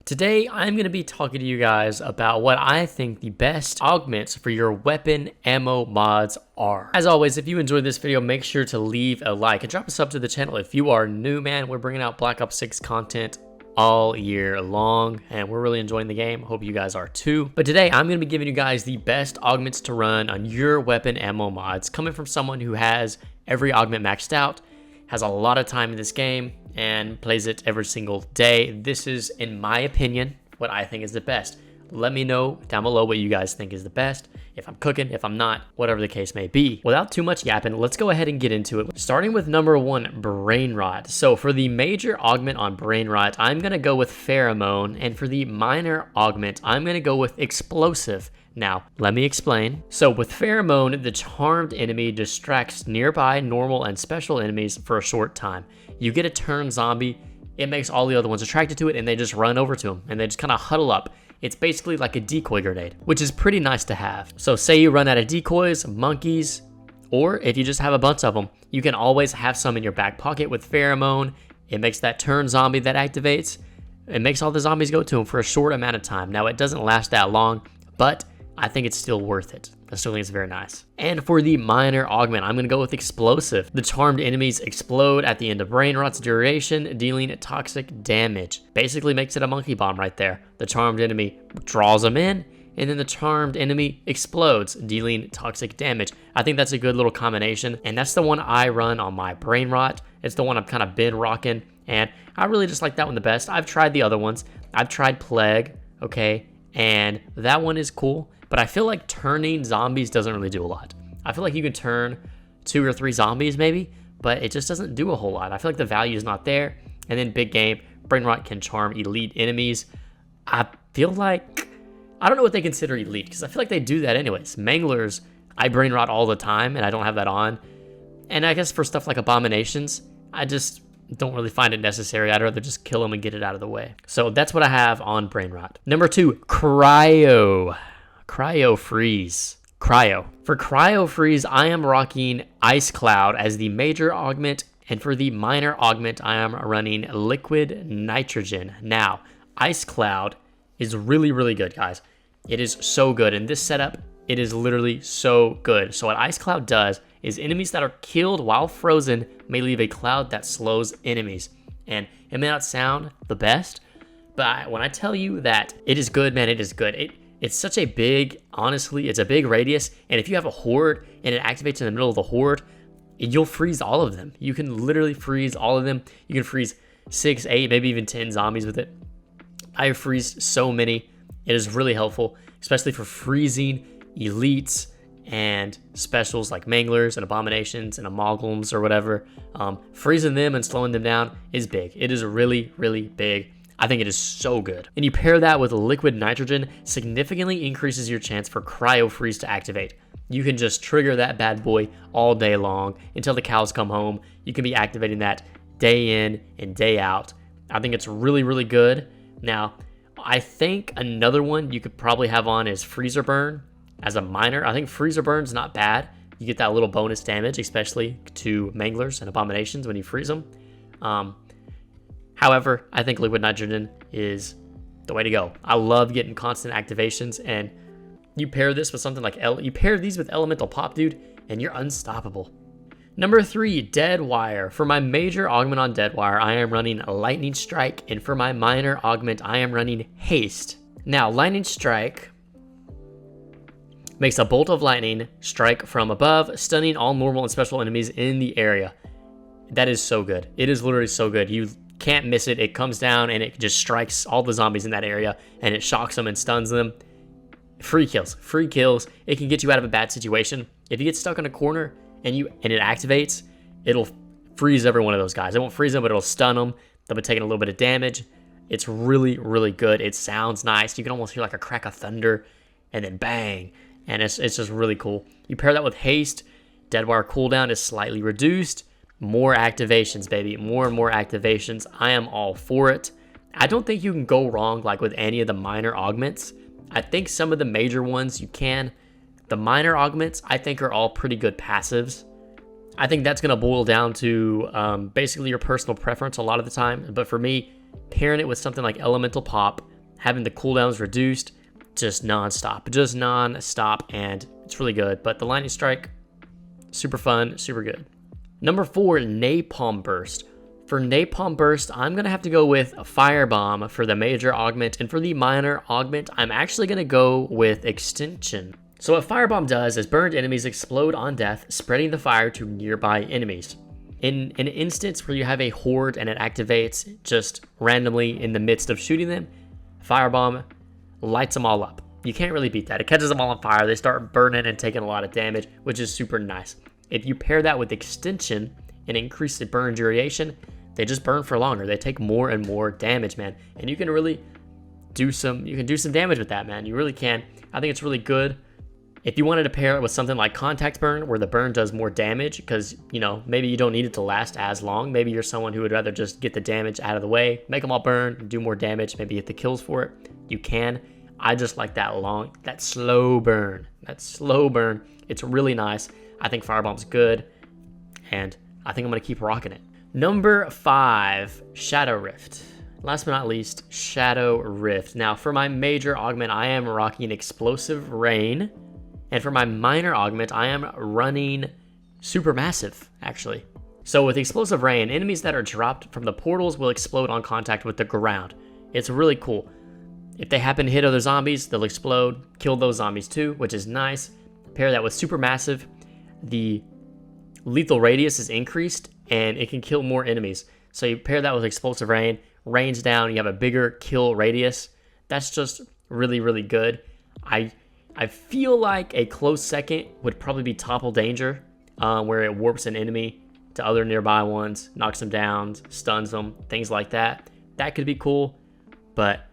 Today, I'm going to be talking to you guys about what I think the best augments for your weapon ammo mods are. As always, if you enjoyed this video, make sure to leave a like and drop a sub to the channel. If you are new, man, we're bringing out Black Ops 6 content all year long, and we're really enjoying the game. Hope you guys are too. But today, I'm going to be giving you guys the best augments to run on your weapon ammo mods, coming from someone who has every augment maxed out, has a lot of time in this game, and plays it every single day. This is, in my opinion, what I think is the best. Let me know down below what you guys think is the best. If I'm cooking, if I'm not, whatever the case may be. Without too much yapping, let's go ahead and get into it. Starting with number 1, Brain Rot. So for the major augment on Brain Rot, I'm gonna go with Pheromone, and for the minor augment, I'm gonna go with Explosive. Now, let me explain. So with Pheromone, the charmed enemy distracts nearby normal and special enemies for a short time. You get a turn zombie, it makes all the other ones attracted to it, and they just run over to them, and they just kind of huddle up. It's basically like a decoy grenade, which is pretty nice to have. So say you run out of decoys, monkeys, or if you just have a bunch of them, you can always have some in your back pocket with Pheromone. It makes that turn zombie that activates. It makes all the zombies go to them for a short amount of time. Now, it doesn't last that long, but I think it's still worth it. I still think it's very nice. And for the minor augment, I'm gonna go with Explosive. The charmed enemies explode at the end of Brain Rot's duration, dealing toxic damage. Basically makes it a monkey bomb right there. The charmed enemy draws them in, and then the charmed enemy explodes, dealing toxic damage. I think that's a good little combination, and that's the one I run on my Brain Rot. It's the one I've kind of been rocking, and I really just like that one the best. I've tried the other ones. I've tried Plague, okay, and that one is cool. But I feel like turning zombies doesn't really do a lot. I feel like you can turn 2 or 3 zombies maybe, but it just doesn't do a whole lot. I feel like the value is not there. And then big game, Brain Rot can charm elite enemies. I feel like, I don't know what they consider elite, because I feel like they do that anyways. Manglers, I Brain Rot all the time, and I don't have that on. And I guess for stuff like Abominations, I just don't really find it necessary. I'd rather just kill them and get it out of the way. So that's what I have on Brain Rot. Number 2, Cryo Freeze. For Cryo Freeze, I am rocking Ice Cloud as the major augment, and for the minor augment, I am running Liquid Nitrogen. Now, Ice Cloud is really, really good, guys. It is so good. In this setup, it is literally so good. So what Ice Cloud does is enemies that are killed while frozen may leave a cloud that slows enemies. And it may not sound the best, but when I tell you that it is good, man, it is good. It's such a big, honestly, it's a big radius, and if you have a horde and it activates in the middle of the horde, you'll freeze all of them. You can literally freeze all of them. You can freeze 6, 8, maybe even 10 zombies with it. I have freezed so many. It is really helpful, especially for freezing elites and specials like Manglers and Abominations and Amalgams or whatever. Freezing them and slowing them down is big. It is really, really big. I think it is so good. And you pair that with Liquid Nitrogen, significantly increases your chance for Cryo Freeze to activate. You can just trigger that bad boy all day long until the cows come home. You can be activating that day in and day out. I think it's really, really good. Now, I think another one you could probably have on is Freezer Burn as a minor. I think Freezer Burn's not bad. You get that little bonus damage, especially to Manglers and Abominations when you freeze them. However, I think Liquid Nitrogen is the way to go. I love getting constant activations, and you pair this with something like you pair these with Elemental Pop, dude, and you're unstoppable. Number 3, Deadwire. For my major augment on Deadwire, I am running Lightning Strike, and for my minor augment, I am running Haste. Now, Lightning Strike makes a bolt of lightning strike from above, stunning all normal and special enemies in the area. That is so good. It is literally so good. You can't miss it. It comes down and it just strikes all the zombies in that area, and it shocks them and stuns them. Free kills. It can get you out of a bad situation. If you get stuck in a corner and it activates, it'll freeze every one of those guys. It won't freeze them, but it'll stun them. They'll be taking a little bit of damage. It's really, really good. It sounds nice. You can almost hear like a crack of thunder, and then bang, and it's just really cool. You pair that with Haste. Deadwire cooldown is slightly reduced. More activations, baby. More and more activations. I am all for it. I don't think you can go wrong like with any of the minor augments. I think some of the major ones you can. The minor augments, I think, are all pretty good passives. I think that's going to boil down to basically your personal preference a lot of the time. But for me, pairing it with something like Elemental Pop having the cooldowns reduced, just non-stop, and it's really good. But the lightning strike, super fun, super good. Number 4, Napalm Burst. For Napalm Burst, I'm going to have to go with Firebomb for the major augment, and for the minor augment, I'm actually going to go with Extinction. So what Firebomb does is burned enemies explode on death, spreading the fire to nearby enemies. In an instance where you have a horde and it activates just randomly in the midst of shooting them, Firebomb lights them all up. You can't really beat that. It catches them all on fire. They start burning and taking a lot of damage, which is super nice. If you pair that with Extinction and increase the burn duration, they just burn for longer. They take more and more damage, man. And you can really do some damage with that, man. You really can. I think it's really good. If you wanted to pair it with something like Contact Burn, where the burn does more damage, because, you know, maybe you don't need it to last as long. Maybe you're someone who would rather just get the damage out of the way, make them all burn, do more damage, maybe get the kills for it. You can. I just like that slow burn. It's really nice. I think Firebomb's good, and I think I'm going to keep rocking it. Number 5, Shadow Rift. Last but not least, Shadow Rift. Now, for my major augment, I am rocking Explosive Rain. And for my minor augment, I am running Supermassive, actually. So with Explosive Rain, enemies that are dropped from the portals will explode on contact with the ground. It's really cool. If they happen to hit other zombies, they'll explode, kill those zombies too, which is nice. Pair that with Supermassive, the lethal radius is increased, and it can kill more enemies. So you pair that with Explosive Rain, rains down, you have a bigger kill radius. That's just really, really good. I feel like a close second would probably be Topple Danger, where it warps an enemy to other nearby ones, knocks them down, stuns them, things like that. That could be cool, but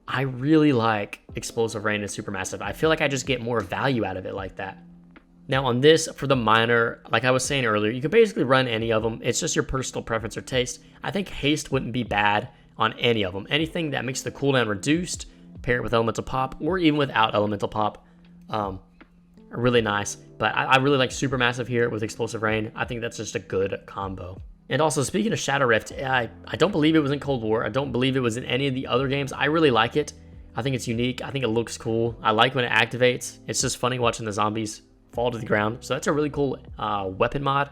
I really like Explosive Rain and Supermassive. I feel like I just get more value out of it like that. Now on this, for the minor, like I was saying earlier, you can basically run any of them. It's just your personal preference or taste. I think Haste wouldn't be bad on any of them. Anything that makes the cooldown reduced, pair it with Elemental Pop, or even without Elemental Pop, really nice. But I really like Supermassive here with Explosive Rain. I think that's just a good combo. And also, speaking of Shadow Rift, I don't believe it was in Cold War. I don't believe it was in any of the other games. I really like it. I think it's unique. I think it looks cool. I like when it activates. It's just funny watching the zombies fall to the ground. So that's a really cool weapon mod.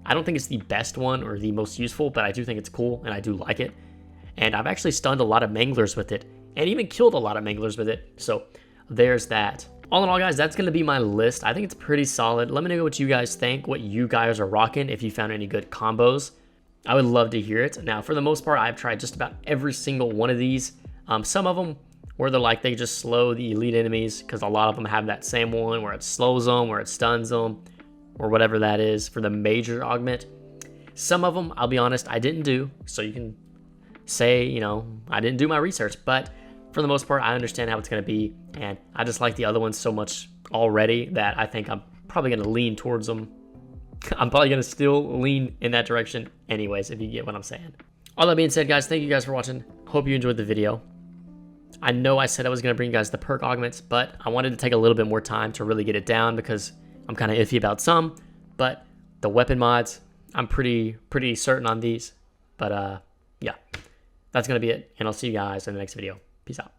I don't think it's the best one or the most useful, but I do think it's cool and I do like it. And I've actually stunned a lot of manglers with it and even killed a lot of manglers with it. So there's that. All in all, guys, that's going to be my list. I think it's pretty solid. Let me know what you guys think, what you guys are rocking, if you found any good combos. I would love to hear it. Now, for the most part, I've tried just about every single one of these. Some of them where they just slow the elite enemies, because a lot of them have that same one where it slows them, where it stuns them, or whatever that is for the major augment. Some of them, I'll be honest, I didn't do. So you can say, you know, I didn't do my research, but for the most part, I understand how it's going to be, and I just like the other ones so much already that I think I'm probably going to lean towards them. I'm probably going to still lean in that direction anyways, if you get what I'm saying. All that being said, guys, thank you guys for watching. Hope you enjoyed the video. I know I said I was going to bring you guys the perk augments, but I wanted to take a little bit more time to really get it down because I'm kind of iffy about some, but the weapon mods, I'm pretty certain on these. But yeah, that's going to be it, and I'll see you guys in the next video. Peace out.